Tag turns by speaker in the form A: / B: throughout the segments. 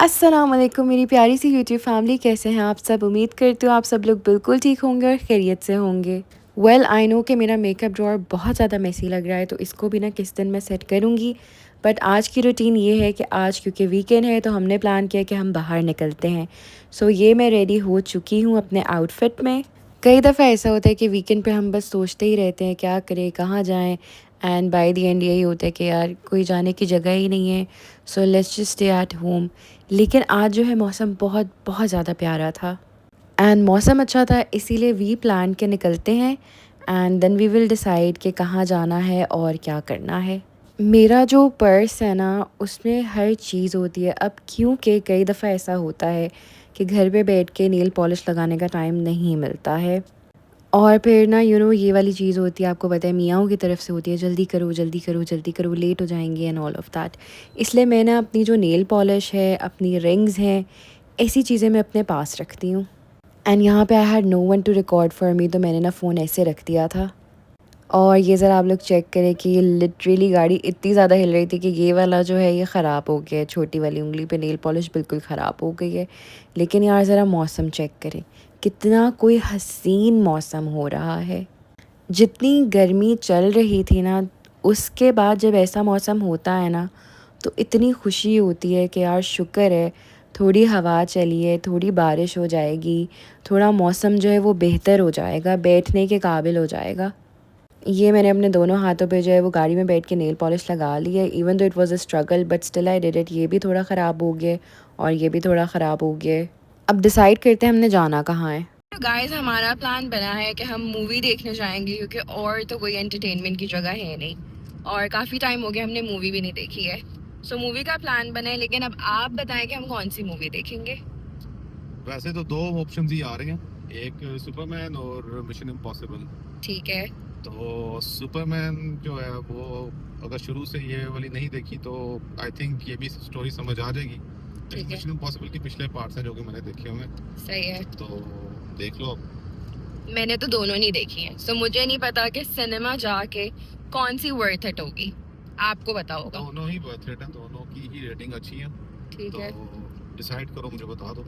A: अस्सलाम वालेकुम मेरी प्यारी सी यूट्यूब फैमिली, कैसे हैं आप सब। उम्मीद करती हूँ आप सब लोग बिल्कुल ठीक होंगे और खैरियत से होंगे। वेल आई नो कि मेरा मेकअप ड्रॉअर बहुत ज़्यादा मेसी लग रहा है, तो इसको भी ना किस दिन मैं सेट करूँगी। बट आज की रूटीन ये है कि आज क्योंकि वीकेंड है तो हमने प्लान किया कि हम बाहर निकलते हैं। सो ये मैं रेडी हो चुकी हूँ अपने आउटफिट में। कई दफ़ा ऐसा होता है कि वीकेंड पे हम बस सोचते ही रहते हैं क्या करें, कहाँ जाएं, एंड बाय द एंड यही होता है कि यार कोई जाने की जगह ही नहीं है, so let's just stay at home. लेकिन आज जो है मौसम बहुत बहुत ज़्यादा प्यारा था एंड मौसम अच्छा था, इसीलिए वी प्लान के निकलते हैं and then we will decide कि कहाँ जाना है और क्या करना है। मेरा जो पर्स है ना उसमें हर चीज़ होती है। अब क्योंकि कई दफ़ा ऐसा होता है कि घर पे बैठ के नेल पॉलिश लगाने का टाइम नहीं मिलता है, और फिर ना ये वाली चीज़ होती है, आपको पता है मियाँओं की तरफ से होती है, जल्दी करो जल्दी करो जल्दी करो, लेट हो जाएंगे एंड ऑल ऑफ दैट। इसलिए मैं ना अपनी जो नेल पॉलिश है, अपनी रिंग्स हैं, ऐसी चीज़ें मैं अपने पास रखती हूँ। एंड यहाँ पे I had no one to record for me, तो मैंने ना फ़ोन ऐसे रख दिया था। और ये ज़रा आप लोग चेक करें कि ये लिटरली गाड़ी इतनी ज़्यादा हिल रही थी कि ये वाला जो है ये ख़राब हो गया है, छोटी वाली उंगली पे नेल पॉलिश बिल्कुल ख़राब हो गई है। लेकिन यार ज़रा मौसम चेक करें, कितना कोई हसीन मौसम हो रहा है। जितनी गर्मी चल रही थी ना, उसके बाद जब ऐसा मौसम होता है ना तो इतनी खुशी होती है कि यार शुक्र है थोड़ी हवा चली है, थोड़ी बारिश हो जाएगी, थोड़ा मौसम जो है वो बेहतर हो जाएगा, बैठने के काबिल हो जाएगा। ये मैंने अपने दोनों हाथों पे जो है वो गाड़ी में बैठ के नेल पॉलिश लगा ली है। Even though it was a struggle but still I did it. ये भी थोड़ा ख़राब हो गया और ये भी थोड़ा ख़राब हो गया। अब डिसाइड करते हैं हमने जाना कहाँ है। तो गाइस हमारा प्लान बना है कि हम मूवी देखने जाएंगे, क्योंकि और तो कोई एंटरटेनमेंट की जगह है नहीं और काफ़ी टाइम हो गया हमने मूवी भी नहीं देखी है। सो मूवी का प्लान बना है, लेकिन अब आप बताएं कि हम कौन सी मूवी देखेंगे।
B: वैसे तो दो ऑप्शंस ही आ रहे हैं, एक सुपरमैन और मिशन इम्पॉसिबल।
A: ठीक है।
B: तो सुपरमैन जो है वो अगर शुरू से ये वाली नहीं देखी तो आई थिंक ये भी स्टोरी समझ आ जाएगी।
A: ठीक है,
B: मिशन इम्पॉसिबल के पिछले पार्ट्स हैं जो कि मैंने देखे हुए हैं,
A: सही है।
B: तो देख लो।
A: मैंने तो दोनों नहीं देखी हैं, सो मुझे नहीं पता कि सिनेमा जाके कौन सी वर्थ इट होगी, आपको पता होगा।
B: दोनों ही वर्थ इट है, दोनों की ही रेटिंग अच्छी है।
A: ठीक
B: तो
A: है।
B: डिसाइड करो, मुझे बता दो,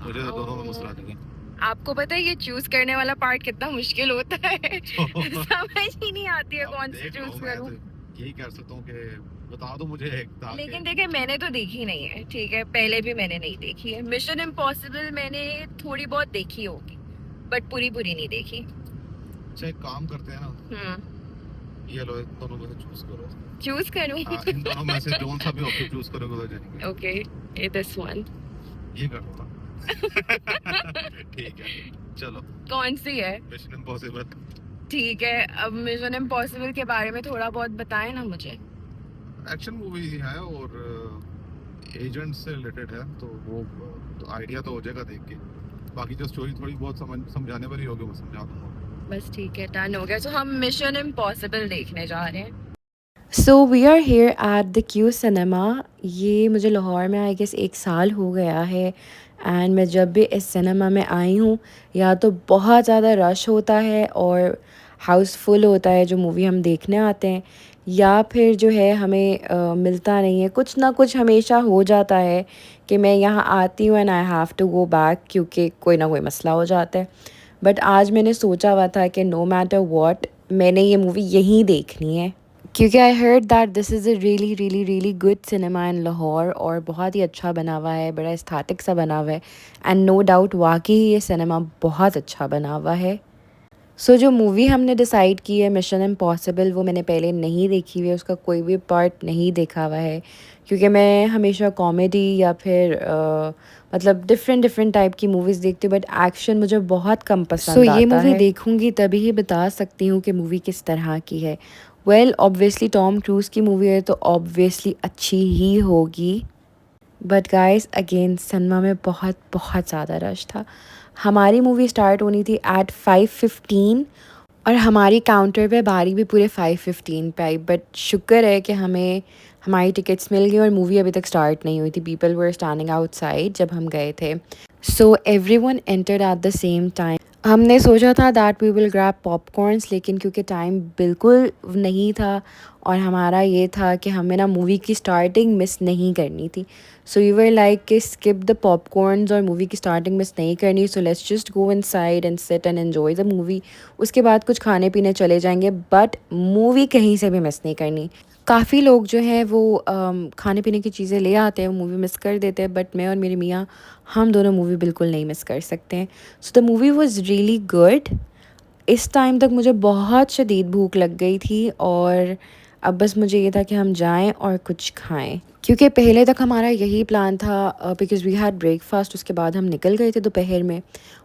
B: मुझे तो दोनों में मसला नहीं है।
A: आपको पता है ये चूज करने वाला पार्ट कितना मुश्किल होता है समझ ही नहीं आती है
B: अब
A: कौन सी
B: देख लो,
A: चूज
B: मैं
A: करूं।
B: तो यही कह सकता हूँ कि बता दो मुझे एक ताकि।
A: लेकिन देखिए मैंने तो देखी नहीं है, ठीक है, पहले भी मैंने नहीं देखी है। मिशन इम्पॉसिबल मैंने थोड़ी बहुत देखी होगी बट पूरी पूरी नहीं देखी।
B: अच्छा एक काम करते हैं ना, ये लो इन दोनों में से चूज करो।
A: चूज करूं?
B: हाँ, इन दोनों में से जो सा भी ऑप्शन चूज करोगे उधर जाएंगे।
A: ओके, ये दिस वन।
B: ये कर लो ना ठीक है, चलो।
A: कौन सी है?
B: Mission impossible.
A: ठीक है, अब मिशन इम्पॉसिबल के बारे में थोड़ा बहुत बताएं ना मुझे।
B: एक्शन मूवी है और एजेंट से रिलेटेड है, तो वो तो आइडिया तो हो जाएगा देख के। बाकी जो स्टोरी थोड़ी बहुत समझाने वाली होगी वो समझा दूंगा।
A: बस ठीक है, डन हो गया। तो हम मिशन इम्पॉसिबल देखने जा रहे हैं। So we are here at the Cue cinema. ये मुझे लाहौर में आई गेस 1 साल हो गया है एंड मैं जब भी इस सिनेमा में आई हूँ या तो बहुत ज़्यादा रश होता है और हाउसफुल होता है जो मूवी हम देखने आते हैं, या फिर जो है हमें मिलता नहीं है। कुछ ना कुछ हमेशा हो जाता है कि मैं यहाँ आती हूँ and I have to go back, क्योंकि कोई ना कोई मसला हो जाता है। बट आज मैंने सोचा हुआ था कि नो मैटर व्हाट मैंने ये मूवी यहीं देखनी है, क्योंकि I heard that this is a really really really good cinema इन लाहौर, और बहुत ही अच्छा बना हुआ है, बड़ा एस्थेटिक सा बना हुआ है एंड नो डाउट वाकई ये सिनेमा बहुत अच्छा बना हुआ है। सो जो मूवी हमने डिसाइड की है मिशन इम्पॉसिबल, वो मैंने पहले नहीं देखी हुई है, उसका कोई भी पार्ट नहीं देखा हुआ है, क्योंकि मैं हमेशा कॉमेडी या फिर मतलब डिफरेंट डिफरेंट टाइप की मूवीज़ देखती हूँ, बट एक्शन मुझे बहुत कम पसंद आता है। ये मूवी देखूँगी तभी ही बता सकती हूँ कि मूवी किस तरह की है। वेल ऑब्वियसली टॉम क्रूज़ की मूवी है तो ऑब्वियसली अच्छी ही होगी। बट गाइस अगेन सिनेमा में बहुत बहुत ज़्यादा रश था। हमारी मूवी स्टार्ट होनी थी एट 5:15 और हमारी काउंटर पे बारी भी पूरे 5:15 पे आई, बट शुक्र है कि हमें हमारी टिकट्स मिल गई और मूवी अभी तक स्टार्ट नहीं हुई थी। पीपल वर स्टैंडिंग आउटसाइड जब हम गए थे। So everyone entered at the same time. हमने सोचा था that we will grab popcorns, लेकिन क्योंकि टाइम बिल्कुल नहीं था और हमारा ये था कि हमें ना मूवी की स्टार्टिंग मिस नहीं करनी थी, सो वी वर लाइक कि स्किप द पॉपकॉर्न्स और मूवी की स्टार्टिंग मिस नहीं करनी, so let's just go inside and sit and enjoy the movie. उसके बाद कुछ खाने पीने चले जाएंगे, बट मूवी कहीं से भी मिस नहीं करनी। काफ़ी लोग जो हैं वो खाने पीने की चीज़ें ले आते हैं, मूवी मिस कर देते हैं, बट मैं और मेरी मियाँ हम दोनों मूवी बिल्कुल नहीं मिस कर सकते हैं। So the movie was really good. इस टाइम तक मुझे बहुत शदीद भूख लग गई थी और अब बस मुझे ये था कि हम जाएं और कुछ खाएं, क्योंकि पहले तक हमारा यही प्लान था बिकॉज़ वी हैड ब्रेकफास्ट, उसके बाद हम निकल गए थे दोपहर में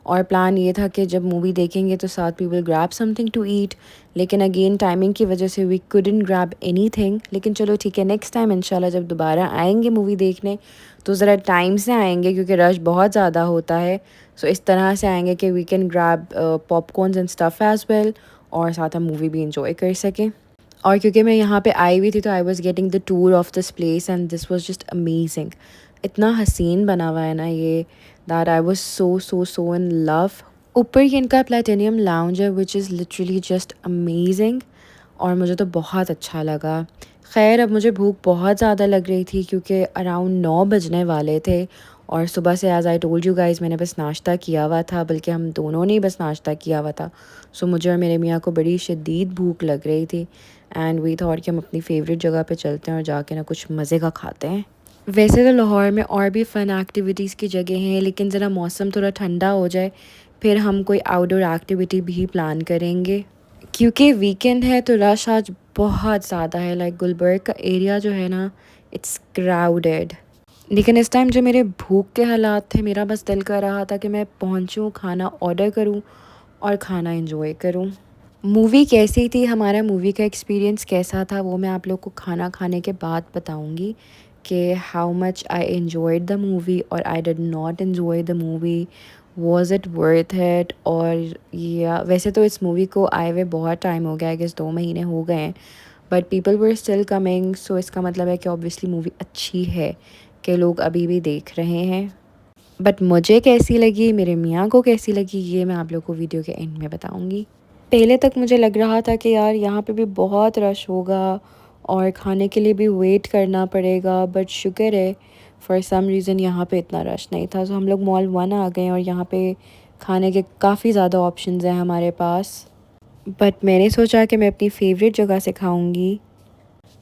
A: और प्लान ये था कि जब मूवी देखेंगे तो साथ we will grab something to eat, लेकिन अगेन टाइमिंग की वजह से वी कुडंट ग्रैब एनीथिंग। लेकिन चलो ठीक है, नेक्स्ट टाइम इंशाल्लाह जब दोबारा आएंगे मूवी देखने तो ज़रा टाइम से आएंगे, क्योंकि रश बहुत ज़्यादा होता है। सो इस तरह से आएंगे कि we can grab popcorns and stuff as well और साथ हम मूवी भी इंजॉय कर सकें। और क्योंकि मैं यहाँ पे आई हुई थी तो I was getting the tour of this place and this was just amazing. इतना हसीन बना हुआ है ना ये, that I was so so so in love. ऊपर ही इनका प्लेटिनियम लाउंज है which is literally just amazing और मुझे तो बहुत अच्छा लगा। खैर अब मुझे भूख बहुत ज़्यादा लग रही थी क्योंकि अराउंड 9 बजने वाले थे और सुबह से as I told you guys मैंने बस नाश्ता किया हुआ था, बल्कि हम दोनों ने ही बस नाश्ता किया हुआ था। सो मुझे और मेरे मियाँ को बड़ी शदीद भूख लग रही थी एंड वी थॉट कि हम अपनी फेवरेट जगह पे चलते हैं और जाके ना कुछ मज़े का खाते हैं। वैसे तो लाहौर में और भी फ़न एक्टिविटीज़ की जगह हैं, लेकिन ज़रा मौसम थोड़ा ठंडा हो जाए फिर हम कोई आउटडोर एक्टिविटी भी प्लान करेंगे, क्योंकि वीकेंड है तो रश आज बहुत ज़्यादा है। लाइक गुलबर्ग का एरिया जो है ना, इट्स क्राउडेड। लेकिन इस टाइम जो मेरे भूख के हालात थे, मेरा बस दिल कर रहा था कि मैं पहुंचूं, खाना ऑर्डर करूं और खाना एंजॉय करूं। मूवी कैसी थी, हमारा मूवी का एक्सपीरियंस कैसा था, वो मैं आप लोग को खाना खाने के बाद बताऊंगी कि how much I enjoyed the movie और I did not enjoy the movie, was it worth it. और या वैसे तो इस मूवी को आए हुए बहुत टाइम हो गया, आई गेस 2 महीने हो गए हैं, but people were still coming, so इसका मतलब है कि ऑब्वियसली मूवी अच्छी है, कि लोग अभी भी देख रहे हैं। बट मुझे कैसी लगी, मेरे मियाँ को कैसी लगी, ये मैं आप लोग को वीडियो के एंड में बताऊंगी। पहले तक मुझे लग रहा था कि यार यहाँ पे भी बहुत रश होगा और खाने के लिए भी वेट करना पड़ेगा, बट शुक्र है फॉर सम रीज़न यहाँ पे इतना रश नहीं था। तो हम लोग मॉल 1 आ गए और यहाँ पे खाने के काफ़ी ज़्यादा ऑप्शंस हैं हमारे पास, बट मैंने सोचा कि मैं अपनी फेवरेट जगह से खाऊंगी।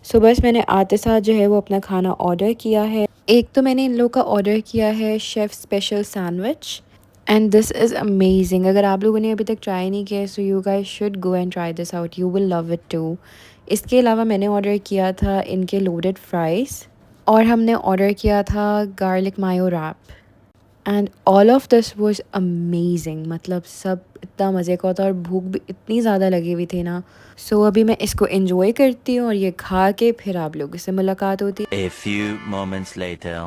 A: सो बस मैंने आते साथ जो है वो अपना खाना ऑर्डर किया है। एक तो मैंने इन लोग का ऑर्डर किया है chef special sandwich and this is amazing. अगर आप लोगों ने अभी तक ट्राई नहीं किया so you guys should go and try this out, you will love it too. इसके अलावा मैंने ऑर्डर किया था इनके लोडेड फ्राइज़ और हमने ऑर्डर किया था garlic mayo wrap and all of this was amazing. मतलब सब इतना मज़े का होता और भूख भी इतनी ज़्यादा लगी हुई थी ना। सो अभी मैं इसको एंजॉय करती हूँ और ये खा के फिर आप लोगों से मुलाकात होती है।
C: A few moments later.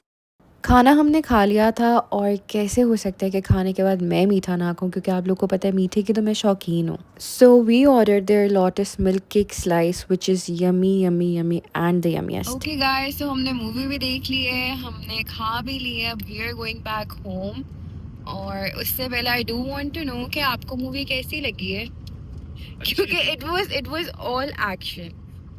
A: खाना हमने खा लिया था और कैसे हो सकता है कि खाने के बाद मैं मीठा ना खाऊं, क्योंकि आप लोग को पता है मीठे की तो मैं शौकीन हूँ। So we order their lotus milk cake slice which is yummy yummy yummy and the yummiest. Okay guys, तो हमने मूवी भी देख ली है, हमने खा भी लिया, अब we are going back home. और उससे पहले I do want to know कि आपको मूवी कैसी लगी है, क्योंकि इट वाज ऑल एक्शन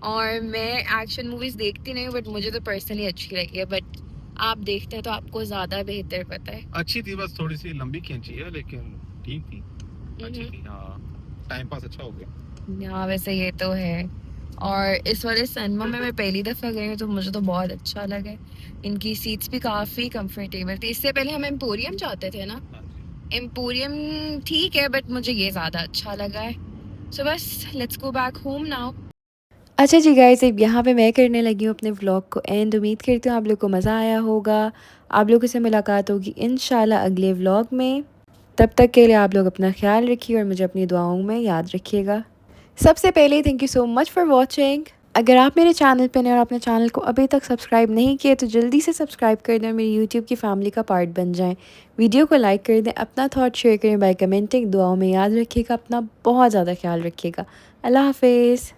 A: और मैं एक्शन मूवीज देखती नहीं हूँ, बट मुझे तो पर्सनली अच्छी लगी है, बट आप देखते हैं तो आपको ज़्यादा बेहतर पता है।
B: अच्छी थी, बस थोड़ी सी लंबी खींची है लेकिन ठीक थी, अच्छी थी। हाँ, टाइम पास अच्छा हो गया।
A: हाँ वैसे ये तो है। और इस वाले सिनेमा में मैं पहली दफ़ा गई हूँ तो मुझे तो बहुत अच्छा लगा। इनकी सीट्स भी काफ़ी कंफर्टेबल थी। इससे पहले हम एम्पोरियम जाते थे ना,
B: हाँ जी।
A: एम्पोरियम ठीक है बट मुझे ये ज़्यादा अच्छा लगा है। सो बस let's go back home now. अच्छा जी गाइस, अब यहाँ पे मैं करने लगी हूँ अपने व्लॉग को एंड। उम्मीद करती हूँ आप लोग को मज़ा आया होगा। आप लोगों से मुलाकात होगी इंशाल्लाह अगले व्लॉग में। तब तक के लिए आप लोग अपना ख्याल रखिए और मुझे अपनी दुआओं में याद रखिएगा। सबसे पहले thank you so much for watching. अगर आप मेरे चैनल पे नए और अपने चैनल को अभी तक सब्सक्राइब नहीं किए तो जल्दी से सब्सक्राइब कर दें और मेरी यूट्यूब की फैमिली का पार्ट बन जाएं। वीडियो को लाइक कर दें, अपना थॉट शेयर करें बाय कमेंटिंग। दुआओं में याद रखिएगा, अपना बहुत ज़्यादा ख्याल रखिएगा। अल्लाह हाफिज़।